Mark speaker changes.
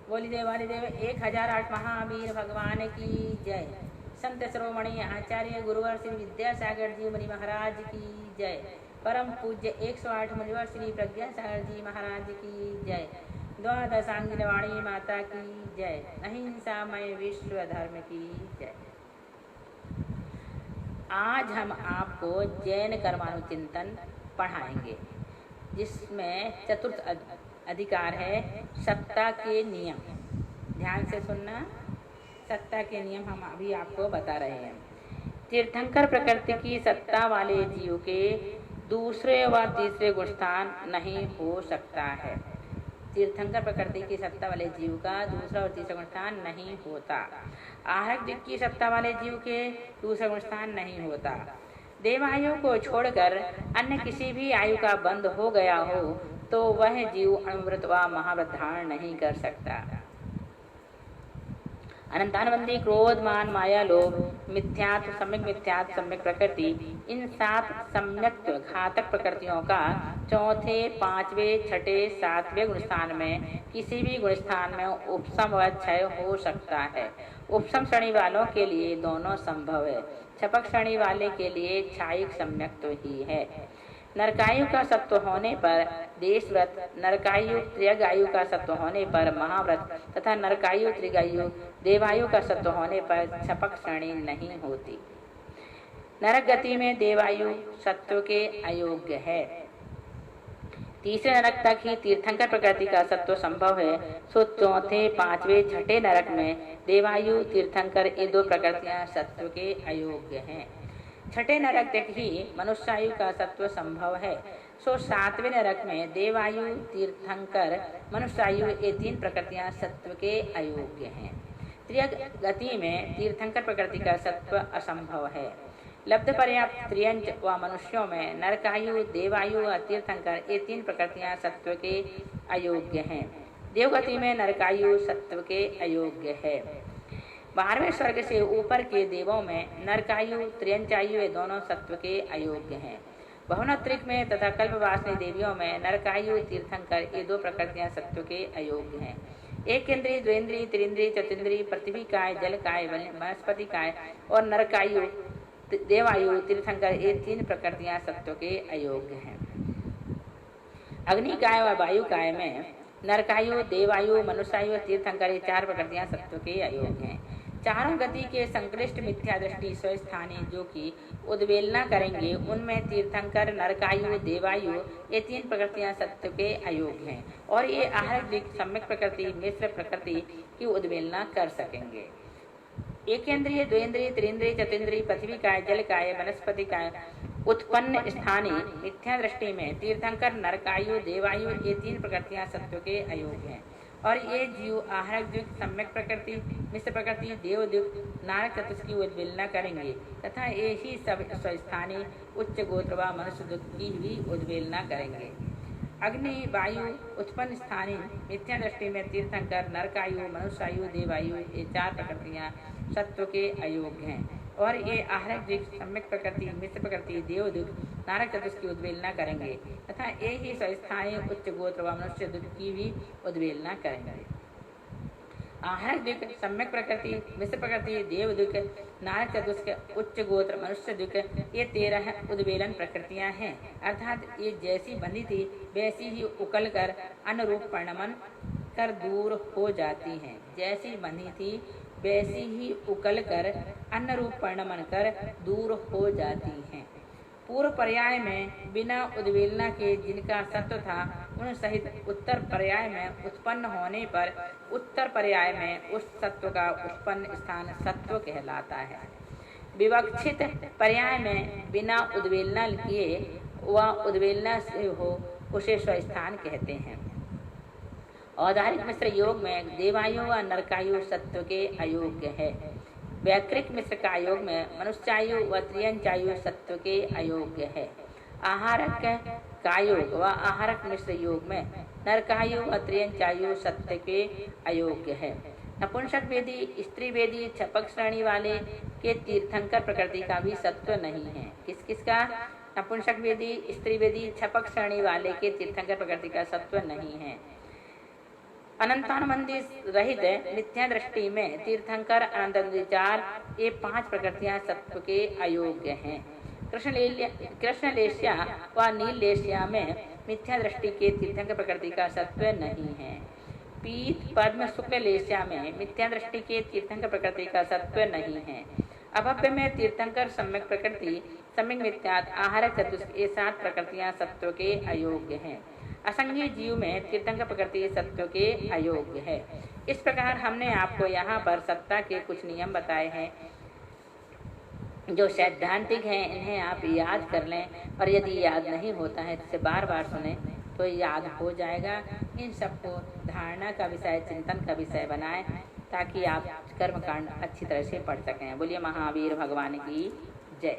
Speaker 1: बोली देवादिदेव 1008 महावीर भगवान की जय। संत शिरोमणि आचार्य गुरुवर श्री विद्यासागर जी मुनि महाराज की जय। परम पूज्य 108 मुनिवर श्री प्रज्ञासागर जी महाराज की जय। द्वादशांगिनी वाणी माता की जय। अहिंसामय विश्व धर्म की जय। आज हम आपको जैन कर्मानुचिंतन पढ़ाएंगे, जिसमें चतुर्थ अधिकार है सत्ता के नियम। ध्यान से सुनना, सत्ता के नियम हम अभी आपको बता रहे हैं। तीर्थंकर प्रकृति की सत्ता वाले जीव के दूसरे व तीसरे गुण स्थान नहीं हो सकता है। तीर्थंकर प्रकृति की सत्ता वाले जीव का दूसरा और तीसरा गुण स्थान नहीं होता। आहरक दिक् की सत्ता वाले जीव के दूसरा गुण स्थान नहीं होता। देवायु को छोड़कर अन्य किसी भी आयु का बंध हो गया हो तो वह जीव अणुव्रत व महाव्रत धारण नहीं कर सकता। अनंतानुबंधी क्रोध मान माया लोभ मिथ्यात्व सम्यक प्रकृति, इन 7 सम्यक घातक प्रकृतियों का चौथे, पांचवें, छठे, सातवें गुण स्थान में किसी भी गुण स्थान में उपसम व क्षय हो सकता है। उपसम श्रेणी वालों के लिए दोनों संभव है। छपक श्रेणी वाले के लिए क्षायिक सम्यक ही है। नरकायु का सत्व होने पर देशव्रत, नरकायु त्रियगायु का सत्व होने पर महाव्रत तथा नरकायु त्रिगायु देवायु का सत्व होने पर छपक श्रेणी नहीं होती। नरक गति में देवायु सत्व के अयोग्य है। तीसरे नरक तक ही तीर्थंकर प्रकृति का सत्व संभव है। सो चौथे, पांचवें, छठे नरक में देवायु तीर्थंकर ये 2 प्रकृतियां सत्व के अयोग्य हैं। छठे नरक तक ही मनुष्यायु का सत्व संभव है। सो 7वें नरक में देवायु तीर्थंकर मनुष्यायु ये 3 प्रकृतियां सत्व के अयोग्य हैं। त्रियग गति में तीर्थंकर प्रकृति का सत्व असंभव है। लब्ध पर्याप्त त्रियंच व मनुष्यों में नरकायु, देवायु व तीर्थंकर ये 3 प्रकृतियां सत्व के अयोग्य हैं। देवगति में नरकायु सत्व के अयोग्य है। 12वें स्वर्ग से ऊपर के देवों में नरकायु त्रियंचायु ये दोनों सत्व के अयोग्य हैं। बहुनत्रिक में तथा कल्पवासिनी देवियों में नरकायु तीर्थंकर ये 2 प्रकृतियां सत्व के अयोग्य हैं। एक इंद्रिय, द्वेंद्रिय, त्रिंद्रिय, चतुंद्रिय, पृथ्वी काय, जल काय, वनस्पति काय और नरकायु देवायु तीर्थंकर ये 3 प्रकृतियां सत्व के अयोग्य हैं। अग्नि काय व वायु काय में नरकायु, देवायु, मनुष्यायु, तीर्थंकर ये 4 प्रकृतियां सत्व के अयोग्य हैं। चारों गति के संक्लिष्ट मिथ्या दृष्टि स्वस्थानी जो कि उद्वेलना करेंगे, उनमें तीर्थंकर, नरकायु, देवायु ये 3 प्रकृतियां सत्व के अयोग्य हैं और ये आहरक दिक्, सम्यक प्रकृति, मिश्र प्रकृति की उद्वेलना कर सकेंगे। एकेंद्रिय, द्वेंद्रिय, त्रिंद्रिय, चतुंद्रिय, पृथ्वी काय, जल काय, वनस्पति काय उत्पन्न स्थानीय मिथ्या दृष्टि में तीर्थंकर, नरकायु, देवायु ये 3 प्रकृतियां सत्व के अयोग्य हैं और ये जीव आहरक दिक्, सम्यक प्रकृति, मिश्र प्रकृति, देव दिक्, नारक चतुष्क की उद्वेलना करेंगे तथा ये ही सब स्वस्थानीय उच्च गोत्र व मनुष्य दिक् की भी उद्वेलना करेंगे। अग्नि, वायु उत्पन्न स्थानीय मिथ्या दृष्टि में तीर्थंकर, नरकायु, मनुष्यायु, देवायु ये 4 प्रकृतियां सत्व के अयोग्य हैं और ये आहरक दिक्, सम्यक प्रकृति, मिश्र प्रकृति, देव दिक्, नारक चतुष्क की उद्वेलना करेंगे तथा ये ही स्वस्थानीय उच्च गोत्र व मनुष्य दिक् की भी उद्वेलना करेंगे। आहरक दिक्, सम्यक प्रकृति, मिश्र प्रकृति, देव दिक्, नारक चतुष्क, उच्च गोत्र, मनुष्य दिक् ये 13 उद्वेलन प्रकृतियां हैं। अर्थात ये जैसी बंधी थी वैसी ही उकल कर अनुरूप परिणमन कर दूर हो जाती हैं। जैसी बंधी थी वैसी ही उकल कर अन्य रूप परिणमन कर दूर हो जाती हैं। पूर्व पर्याय में बिना उद्वेलना के जिनका सत्व था उन सहित उत्तर पर्याय में उत्पन्न होने पर उत्तर पर्याय में उस सत्व का उत्पन्न स्थान सत्व कहलाता है। विवक्षित पर्याय में बिना उद्वेलना किए व उद्वेलना से हो उसे स्वस्थान कहते हैं। औदारिक मिश्र योग में देवायु व नरकायु सत्व के अयोग्य है। वैकृक मिश्र का योग में मनुष्यायु व त्रियंचायु सत्व के अयोग्य है। आहारक का योग व आहारक मिश्र योग में नरकायु व त्रियंचायु सत्व के अयोग्य है। नपुंसक वेदी, स्त्री वेदी, छपक श्रेणी वाले के तीर्थंकर प्रकृति का भी सत्व नहीं है। किस किस का? नपुंसक वेदी, स्त्री वेदी, छपक श्रेणी वाले के तीर्थंकर प्रकृति का सत्व नहीं है। अनंतानुबंधी रहित मिथ्या दृष्टि में तीर्थंकर अनंत विचार ये 5 प्रकृतियां सत्व के अयोग्य हैं। कृष्णलेशिया व नीललेशिया में मिथ्या दृष्टि के तीर्थंकर प्रकृति का सत्व नहीं है। पीत पद्म शुक्ल लेशिया में मिथ्या दृष्टि के तीर्थंकर प्रकृति का सत्व नहीं है। अभव्य में तीर्थंकर सम्यक प्रकृति सम्यक मिथ्यात् आहार चतुष्क ये 7 प्रकृतियां सत्व के अयोग्य हैं। असंज्ञ जीव में तीर्थंकर प्रकृति सत्व के अयोग्य है। इस प्रकार हमने आपको यहाँ पर सत्ता के कुछ नियम बताए हैं जो सैद्धांतिक हैं। इन्हें आप याद कर लें और यदि याद नहीं होता है तो इसे बार बार सुने तो याद हो जाएगा। इन सबको धारणा का विषय चिंतन का विषय बनाएं ताकि आप कर्मकांड अच्छी तरह से पढ़ सकें। बोलिए महावीर भगवान की जय।